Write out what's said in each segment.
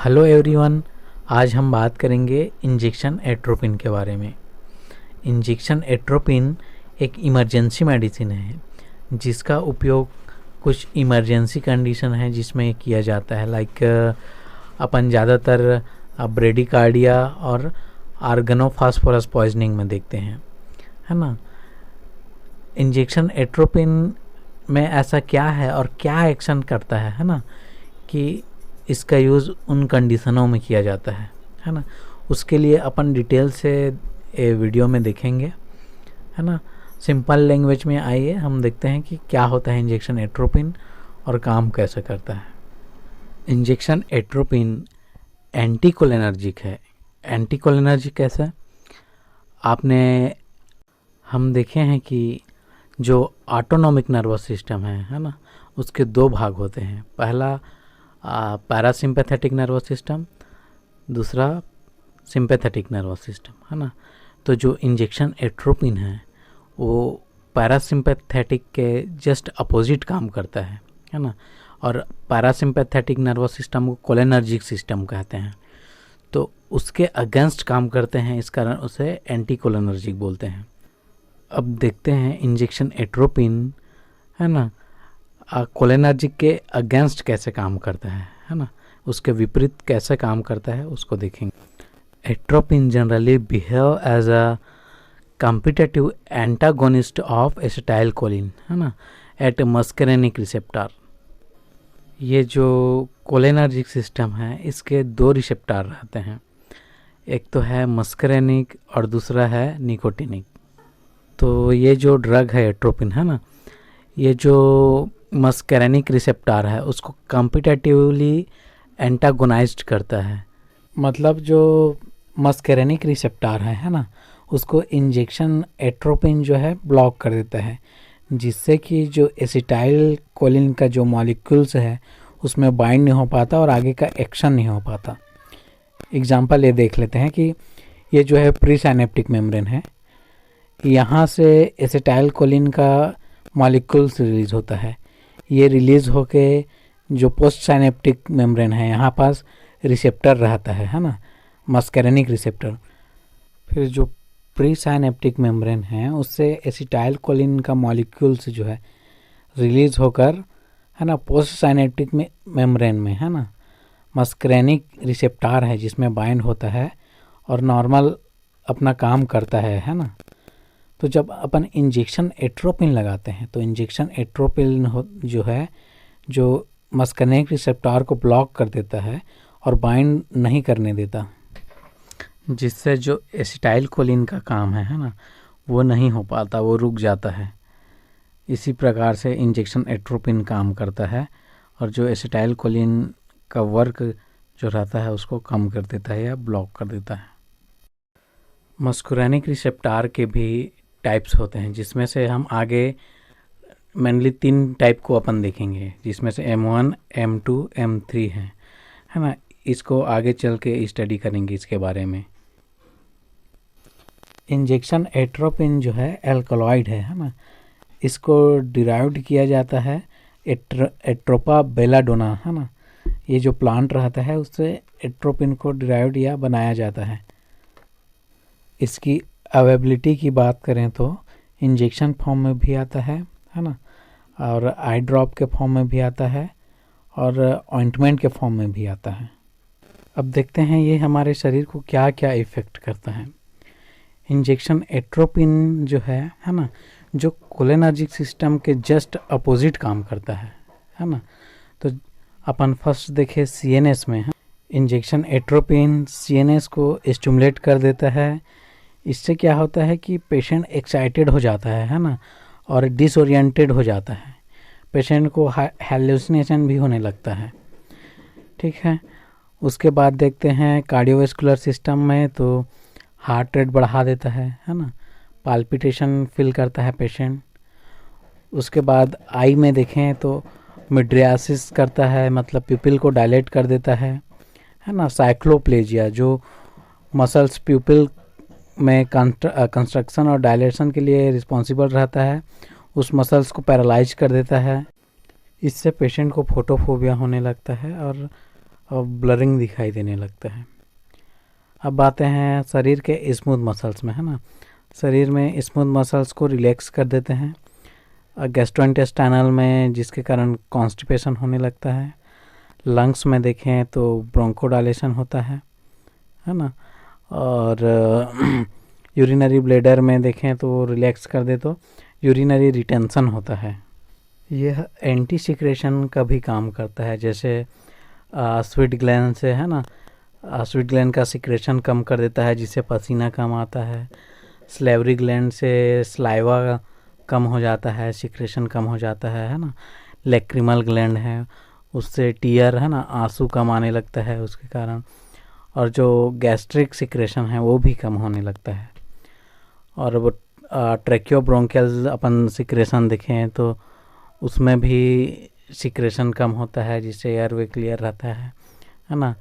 Hello everyone. आज हम बात करेंगे इंजेक्शन एट्रोपिन के बारे में। इंजेक्शन एट्रोपिन एक इमरजेंसी मेडिसिन है जिसका उपयोग कुछ इमरजेंसी कंडीशन है जिसमें किया जाता है। लाइक अपन ज़्यादातर ब्रेडिकार्डिया और आर्गनोफॉस्फोरस पॉइजनिंग में देखते हैं, है ना। इंजेक्शन एट्रोपिन में ऐसा क्या है और क्या एक्शन करता है ना, कि इसका यूज़ उन कंडीशनों में किया जाता है ना। उसके लिए अपन डिटेल से वीडियो में देखेंगे, है ना। सिंपल लैंग्वेज में आइए हम देखते हैं कि क्या होता है इंजेक्शन एट्रोपिन और काम कैसे करता है। इंजेक्शन एट्रोपिन एंटीकोलिनर्जिक है। एंटीकोलिनर्जिक कैसे? हम देखे हैं कि जो ऑटोनॉमिक नर्वस सिस्टम है ना, उसके दो भाग होते हैं। पहला पैरासिम्पैथेटिक नर्वस सिस्टम, दूसरा सिंपैथेटिक नर्वस सिस्टम, है ना। तो जो इंजेक्शन एट्रोपिन है वो पैरासिम्पैथेटिक के जस्ट अपोजिट काम करता है ना। और पैरासिम्पैथेटिक नर्वस सिस्टम को कोलिनर्जिक सिस्टम कहते हैं, तो उसके अगेंस्ट काम करते हैं, इस कारण उसे एंटीकोलिनर्जिक बोलते हैं। अब देखते हैं इंजेक्शन एट्रोपिन, है ना, कोलिनर्जिक के अगेंस्ट कैसे काम करता है ना, उसके विपरीत कैसे काम करता है उसको देखेंगे। Atropine generally behave as a competitive antagonist of acetylcholine, है ना, एट मस्करेनिक रिसेप्टर। ये जो कोलिनर्जिक सिस्टम है इसके दो रिसेप्टर रहते हैं, एक तो है मस्करेनिक और दूसरा है निकोटिनिक। तो ये जो ड्रग है एट्रोपिन, है ना, ये जो मस्करेनिक रिसेप्टर है उसको कॉम्पिटिटिवली एंटागोनाइज्ड करता है। मतलब जो मस्करेनिक रिसेप्टर है ना, उसको इंजेक्शन एट्रोपिन जो है ब्लॉक कर देता है, जिससे कि जो एसिटाइल कोलिन का जो मॉलिक्यूल्स है उसमें बाइंड नहीं हो पाता और आगे का एक्शन नहीं हो पाता। एग्जांपल ये देख लेते हैं कि ये जो है प्री साइनेप्टिक मेम्ब्रेन है, यहाँ से एसिटाइल कोलिन का मॉलिक्यूल्स रिलीज होता है। ये रिलीज होके जो पोस्ट साइनेप्टिक मेम्ब्रेन है यहाँ पास रिसेप्टर रहता है ना, मस्करेनिक रिसेप्टर। फिर जो प्री साइनेप्टिक मेम्ब्रेन है उससे एसिटाइल कोलिन का मॉलिक्यूल्स जो है रिलीज होकर, है ना, पोस्ट साइनेप्टिक मेम्ब्रेन में, है ना, मस्करेनिक रिसेप्टर है जिसमें बाइंड होता है और नॉर्मल अपना काम करता है ना। तो जब अपन इंजेक्शन एट्रोपिन लगाते हैं तो इंजेक्शन एट्रोपिन जो है जो मस्करेनिक रिसेप्टर को ब्लॉक कर देता है और बाइंड नहीं करने देता, जिससे जो एसिटाइल कोलिन का काम है ना, वो नहीं हो पाता, वो रुक जाता है। इसी प्रकार से इंजेक्शन एट्रोपिन काम करता है और जो एसिटाइल कोलिन का वर्क जो रहता है उसको कम कर देता है या ब्लॉक कर देता है। मस्करेनिक रिसेप्टर के भी टाइप्स होते हैं, जिसमें से हम आगे मेनली 3 टाइप को अपन देखेंगे, जिसमें से M1, M2, M3 है ना। इसको आगे चल के स्टडी करेंगे इसके बारे में। इंजेक्शन एट्रोपिन जो है एल्कलॉइड है ना, इसको डिराइव्ड किया जाता है एट्रोपा बेलाडोना, है ना। ये जो प्लांट रहता है उससे एट्रोपिन को डिराइव्ड या बनाया जाता है। इसकी अवेलेबिलिटी की बात करें तो इंजेक्शन फॉर्म में भी आता है ना, और आई ड्रॉप के फॉर्म में भी आता है और ऑइंटमेंट के फॉर्म में भी आता है। अब देखते हैं ये हमारे शरीर को क्या क्या इफ़ेक्ट करता है। इंजेक्शन एट्रोपिन जो है ना, जो कोलिनर्जिक सिस्टम के जस्ट अपोजिट काम करता है ना। तो अपन फर्स्ट देखे CNS में है, इंजेक्शन एट्रोपिन CNS को स्टिमुलेट कर देता है। इससे क्या होता है कि पेशेंट एक्साइटेड हो जाता है ना, और डिसोरिएंटेड हो जाता है। पेशेंट को हैलुसिनेशन भी होने लगता है, ठीक है। उसके बाद देखते हैं कार्डियोवैस्कुलर सिस्टम में, तो हार्ट रेट बढ़ा देता है ना, पाल्पिटेशन फील करता है पेशेंट। उसके बाद आई में देखें तो मिड्रियासिस करता है, मतलब प्यूपिल को डायलेट कर देता है ना। साइक्लोप्लेजिया जो मसल्स प्यूपिल में कंस्ट्रक्शन और डायलेशन के लिए रिस्पॉन्सिबल रहता है, उस मसल्स को पैरालाइज कर देता है। इससे पेशेंट को फोटोफोबिया होने लगता है और और ब्लरिंग दिखाई देने लगता है। अब आते हैं शरीर के स्मूथ मसल्स में, है ना। शरीर में स्मूथ मसल्स को रिलैक्स कर देते हैं। गैस्ट्रोइंटेस्टाइनल में, जिसके कारण कॉन्स्टिपेशन होने लगता है। लंग्स में देखें तो ब्रोंकोडायलेशन होता है ना। और यूरिनरी ब्लैडर में देखें तो रिलैक्स कर दे तो यूरिनरी रिटेंशन होता है। यह एंटी सिक्रेशन का भी काम करता है, जैसे स्वीट ग्लैंड से, है ना, स्वीट ग्लैंड का सिक्रेशन कम कर देता है जिससे पसीना कम आता है। स्लेवरी ग्लैंड से स्लाइवा कम हो जाता है, सिक्रेशन कम हो जाता है ना। लैक्रिमल ग्लैंड है, उससे टीयर, है ना, आंसू कम आने लगता है उसके कारण। और जो गैस्ट्रिक सिक्रेशन है वो भी कम होने लगता है। और वो ट्रैकियोब्रोंकियल अपन सिक्रेशन देखें तो उसमें भी सिक्रेशन कम होता है जिससे एयरवे क्लियर रहता है ना।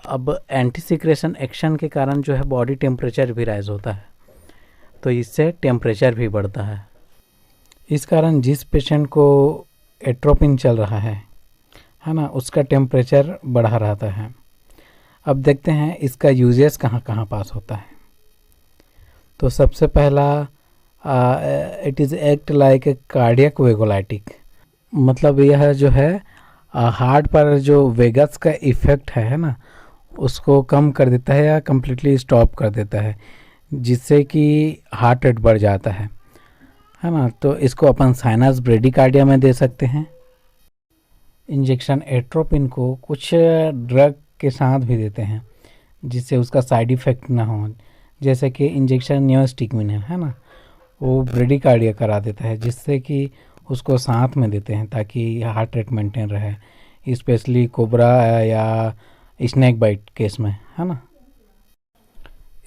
अब एंटी सिक्रेशन एक्शन के कारण जो है बॉडी टेम्परेचर भी राइज होता है, तो इससे टेम्परेचर भी बढ़ता है। इस कारण जिस पेशेंट को एट्रोपिन चल रहा है ना, उसका टेम्परेचर बढ़ा रहता है। अब देखते हैं इसका यूजेस कहाँ कहाँ पास होता है। तो सबसे पहला, it is act like a cardiac vagolytic, मतलब यह जो है हार्ट पर जो वेगस का इफ़ेक्ट है ना, उसको कम कर देता है या कम्प्लीटली स्टॉप कर देता है, जिससे कि हार्ट रेट बढ़ जाता है ना। तो इसको अपन साइनस ब्रेडिकार्डिया में दे सकते हैं। इंजेक्शन एट्रोपिन को कुछ ड्रग के साथ भी देते हैं जिससे उसका साइड इफ़ेक्ट ना हो, जैसे कि इंजेक्शन नियोस्टिकमिन है ना, वो ब्रेडिकार्डिया करा देता है, जिससे कि उसको साथ में देते हैं ताकि हार्ट रेट मेंटेन रहे, स्पेशली कोबरा या स्नैक बाइट केस में, है ना।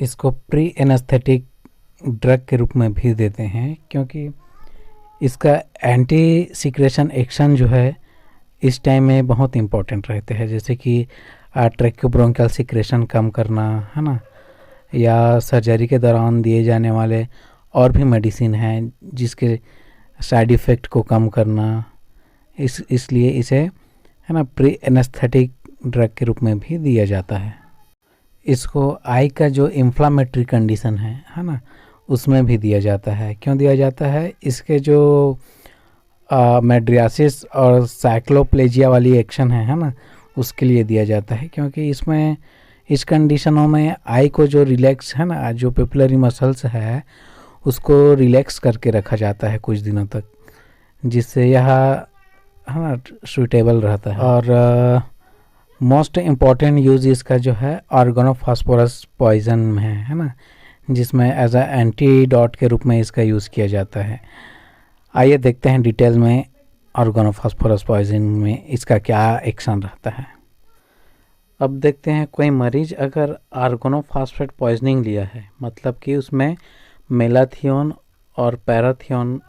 इसको प्री एनेस्थेटिक ड्रग के रूप में भी देते हैं क्योंकि इसका एंटी सिक्रेशन एक्शन जो है इस टाइम में बहुत इम्पोर्टेंट रहते हैं, जैसे कि ट्रैकियोब्रोंकियल सिक्रेशन कम करना, है ना, या सर्जरी के दौरान दिए जाने वाले और भी मेडिसिन हैं जिसके साइड इफ़ेक्ट को कम करना। इसलिए इसे, है ना, प्री एनेस्थेटिक ड्रग के रूप में भी दिया जाता है। इसको आई का जो इन्फ्लामेटरी कंडीशन है ना, उसमें भी दिया जाता है। क्यों दिया जाता है? इसके जो मेड्रियासिस और साइक्लोप्लेजिया वाली एक्शन है ना, उसके लिए दिया जाता है, क्योंकि इसमें इस कंडीशनों में आई को जो रिलैक्स, है ना, जो पेपिलरी मसल्स है उसको रिलैक्स करके रखा जाता है कुछ दिनों तक, जिससे यह, है ना, सूटेबल रहता है। और मोस्ट इम्पॉर्टेंट यूज़ इसका जो है ऑर्गेनोफॉस्फोरस पॉइजन में है ना, जिसमें एज अ एंटीडॉट के रूप में इसका यूज़ किया जाता है। आइए देखते हैं डिटेल में ऑर्गेनोफॉस्फोरस पॉइजन में इसका क्या एक्शन रहता है। अब देखते हैं, कोई मरीज अगर ऑर्गेनोफॉस्फेट पॉइजनिंग लिया है, मतलब कि उसमें मेलाथियोन और पैराथियोन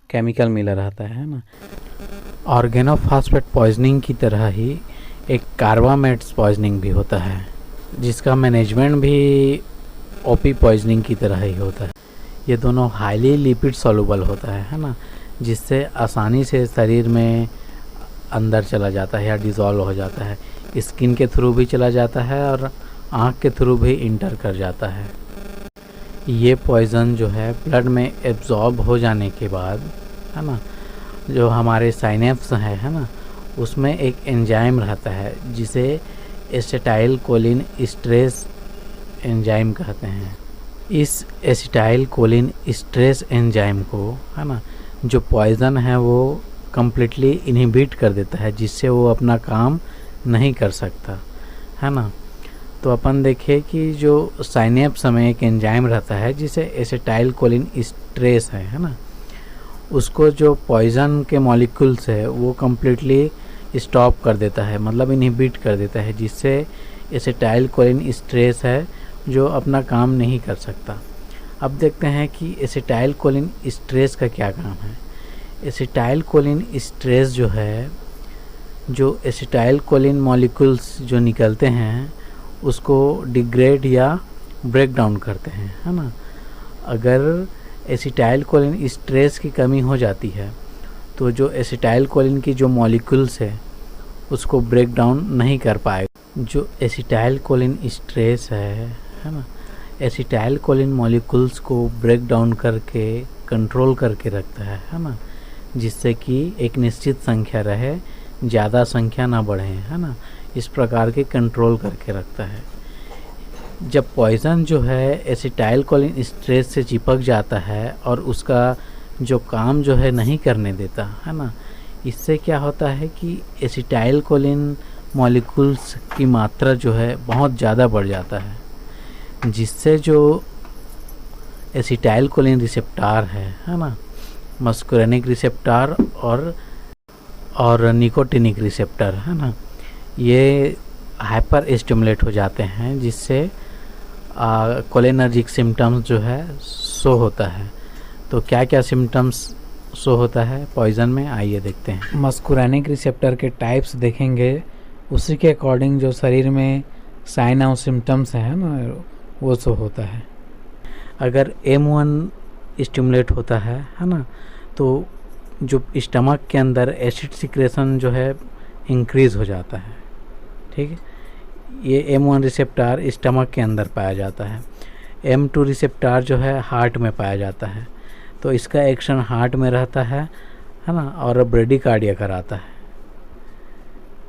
केमिकल मिला रहता है ना। ऑर्गेनोफॉस्फेट पॉइजनिंग की तरह ही एक कार्बामेट्स पॉइजनिंग भी होता है, जिसका मैनेजमेंट भी ओपी पॉइजनिंग की तरह ही होता है। ये दोनों हाईली लिपिड सॉल्युबल होता है ना, जिससे आसानी से शरीर में अंदर चला जाता है या डिज़ोल्व हो जाता है। स्किन के थ्रू भी चला जाता है और आँख के थ्रू भी इंटर कर जाता है। ये पॉइज़न जो है ब्लड में एब्जॉर्ब हो जाने के बाद, है ना, जो हमारे साइनेप्स है ना, उसमें एक एंजाइम रहता है जिसे एसिटाइल कोलिन स्ट्रेस एंजाइम कहते हैं। इस एसिटाइल कोलिन स्ट्रेस एंजाइम को, है ना, जो पॉइज़न है वो कम्प्लीटली इनहिबिट कर देता है, जिससे वो अपना काम नहीं कर सकता, है ना। तो अपन देखें कि जो साइनेप्स में एक एंजाइम रहता है जिसे एसिटाइल कोलिन स्ट्रेस है ना, उसको जो पॉइज़न के मॉलिक्यूल्स है वो कम्प्लीटली स्टॉप कर देता है, मतलब इनहिबिट कर देता है, जिससे एसिटाइल कोलिन स्ट्रेस है जो अपना काम नहीं कर सकता। अब देखते हैं कि एसिटाइल कोलिन स्ट्रेस का क्या काम है। एसिटाइल कोलिन स्ट्रेस जो है, जो एसिटाइल कोलिन मॉलिक्यूल्स जो निकलते हैं उसको डिग्रेड या ब्रेक डाउन करते हैं, है ना। अगर एसिटाइल कोलिन स्ट्रेस की कमी हो जाती है तो जो एसिटाइल कोलिन की जो मॉलिक्यूल्स है उसको ब्रेक डाउन नहीं कर पाएगा। जो एसिटाइल कोलिन स्ट्रेस है ना, एसिटाइल कोलिन मॉलिक्यूल्स को ब्रेक डाउन करके कंट्रोल करके रखता है ना, जिससे कि एक निश्चित संख्या रहे, ज़्यादा संख्या ना बढ़े, है ना, इस प्रकार के कंट्रोल करके रखता है। जब पॉइज़न जो है एसिटाइल कोलिन स्ट्रेस से चिपक जाता है और उसका जो काम जो है नहीं करने देता, है ना, इससे क्या होता है कि एसिटाइल कोलिन मॉलिक्यूल्स की मात्रा जो है बहुत ज़्यादा बढ़ जाता है, जिससे जो एसिटाइल कोलिन रिसेप्टार है ना, मस्कुरेनिक रिसेप्टार और निकोटिनिक रिसेप्टर, है ना, ये हाइपर स्टिमुलेट हो जाते हैं, जिससे कोलिनर्जिक सिम्टम्स जो है शो होता है। तो क्या क्या सिम्टम्स शो होता है पॉइज़न में, आइए देखते हैं। मस्कुरेनिक रिसेप्टर के टाइप्स देखेंगे, उसी के अकॉर्डिंग जो शरीर में साइन और सिम्टम्स हैं ना, वो शो होता है। अगर M1 स्टिमुलेट होता है ना, तो जो स्टमक के अंदर एसिड सिक्रेशन जो है इंक्रीज़ हो जाता है। ठीक है, ये M1 रिसेप्टार स्टमक के अंदर पाया जाता है। M2 रिसेप्टार जो है हार्ट में पाया जाता है, तो इसका एक्शन हार्ट में रहता है ना, और ब्रेडिकार्डिया कराता है।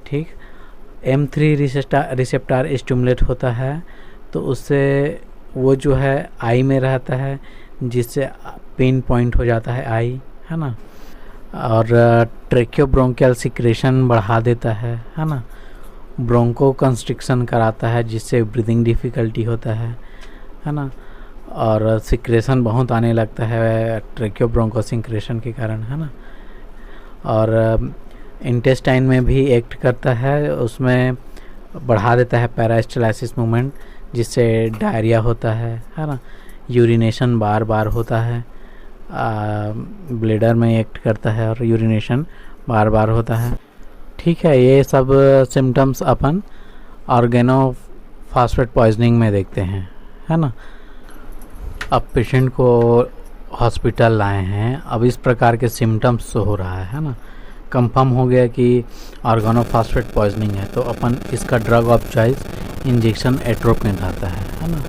ठीक, M3 रिसेप्टार स्टिमुलेट होता है, तो उससे वो जो है आई में रहता है, जिससे पेन पॉइंट हो जाता है आई, है ना, और ट्रेकियोब्रोंकियल सिक्रेशन बढ़ा देता है ना, ब्रोंको कंस्ट्रिक्शन कराता है, जिससे ब्रीदिंग डिफ़िकल्टी होता है ना, और सिक्रेशन बहुत आने लगता है ट्रेकियोब्रोंको सिक्रेशन के कारण, है ना, और इंटेस्टाइन में भी एक्ट करता है, उसमें बढ़ा देता है पैरास्टाइसिस मूवमेंट, जिससे डायरिया होता है ना, यूरिनेशन बार बार होता है, ब्लेडर में एक्ट करता है और यूरिनेशन बार बार होता है। ठीक है, ये सब सिम्टम्स अपन ऑर्गेनोफॉस्फेट पॉइजनिंग में देखते हैं, है ना। अब पेशेंट को हॉस्पिटल लाए हैं, अब इस प्रकार के सिम्टम्स हो रहा है ना, कंफर्म हो गया कि ऑर्गेनोफॉस्फेट पॉइजनिंग है, तो अपन इसका drug of choice injection atropine रहता है ना।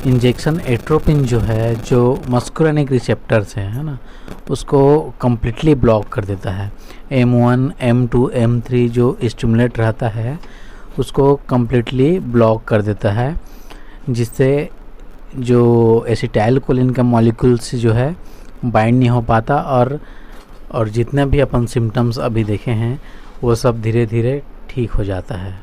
इंजेक्शन एट्रोपिन जो है, जो मस्कुरेनिक रिसेप्टर्स है ना, उसको कम्प्लीटली ब्लॉक कर देता है। M1, M2, M3 जो स्टिमुलेट रहता है, उसको कम्प्लीटली ब्लॉक कर देता है, जिससे जो एसिटाइल कोलिन का मॉलिक्यूल्स जो है बाइंड नहीं हो पाता, और जितने भी अपन सिम्टम्स अभी देखे हैं वो सब धीरे धीरे ठीक हो जाता है।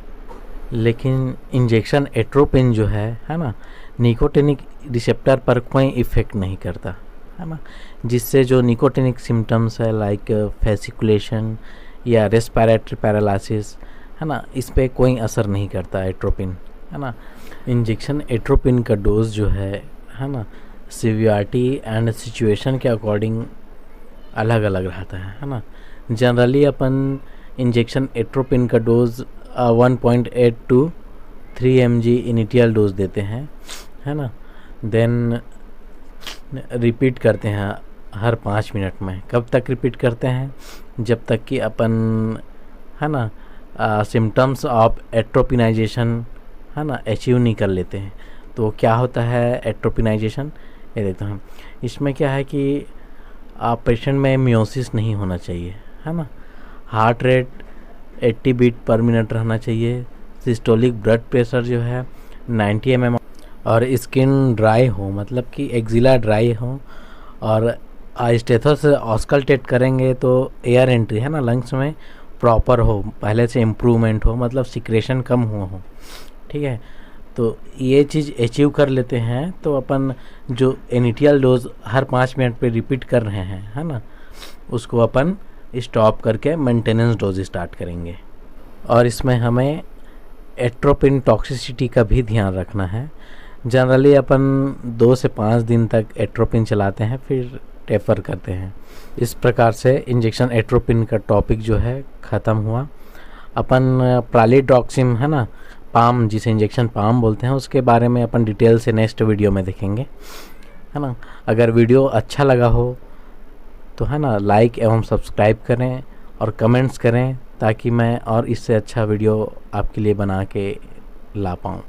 लेकिन इंजेक्शन एट्रोपिन जो है ना, निकोटिनिक रिसेप्टर पर कोई इफ़ेक्ट नहीं करता, है ना, जिससे जो निकोटिनिक सिम्टम्स है लाइक फेसिकुलेशन या रेस्पिरेटरी पैरालिसिस, है ना, इस पे कोई असर नहीं करता एट्रोपिन, है ना। इंजेक्शन एट्रोपिन का डोज जो है ना, सीवियरिटी एंड सिचुएशन के अकॉर्डिंग अलग अलग रहता है ना। जनरली अपन इंजेक्शन एट्रोपिन का dose 1.8 to 3 mg initial dose देते हैं, है ना, देन रिपीट करते हैं हर 5 मिनट में। कब तक रिपीट करते हैं? जब तक कि अपन, है ना, सिम्टम्स ऑफ एट्रोपिनाइजेशन, है ना, अचीव नहीं कर लेते हैं। तो क्या होता है एट्रोपिनाइजेशन, ये देखते हैं। इसमें क्या है कि पेशेंट में मियोसिस नहीं होना चाहिए, है ना, heart rate 80 beat per minute रहना चाहिए, सिस्टोलिक ब्लड प्रेशर जो है 90 mm, और स्किन ड्राई हो, मतलब कि एक्जिला ड्राई हो, और स्टेथोस ऑस्कल्टेट करेंगे तो एयर एंट्री, है ना, लंग्स में प्रॉपर हो, पहले से इम्प्रूवमेंट हो, मतलब सिक्रेशन कम हुआ हो। ठीक है, तो ये चीज़ अचीव कर लेते हैं तो अपन जो इनिशियल डोज हर 5 मिनट पे रिपीट कर रहे हैं, है ना, उसको अपन स्टॉप करके मेंटेनेंस डोज स्टार्ट करेंगे। और इसमें हमें एट्रोपिन टॉक्सिसिटी का भी ध्यान रखना है। जनरली अपन 2 से 5 दिन तक एट्रोपिन चलाते हैं, फिर टेफर करते हैं। इस प्रकार से इंजेक्शन एट्रोपिन का टॉपिक जो है ख़त्म हुआ। अपन प्रालिड्रॉक्सिम, है ना, पाम, जिसे इंजेक्शन पाम बोलते हैं, उसके बारे में अपन डिटेल से नेक्स्ट वीडियो में देखेंगे, है ना। अगर वीडियो अच्छा लगा हो तो, है ना, लाइक एवं सब्सक्राइब करें और कमेंट्स करें ताकि मैं और इससे अच्छा वीडियो आपके लिए बना के ला पाऊँ।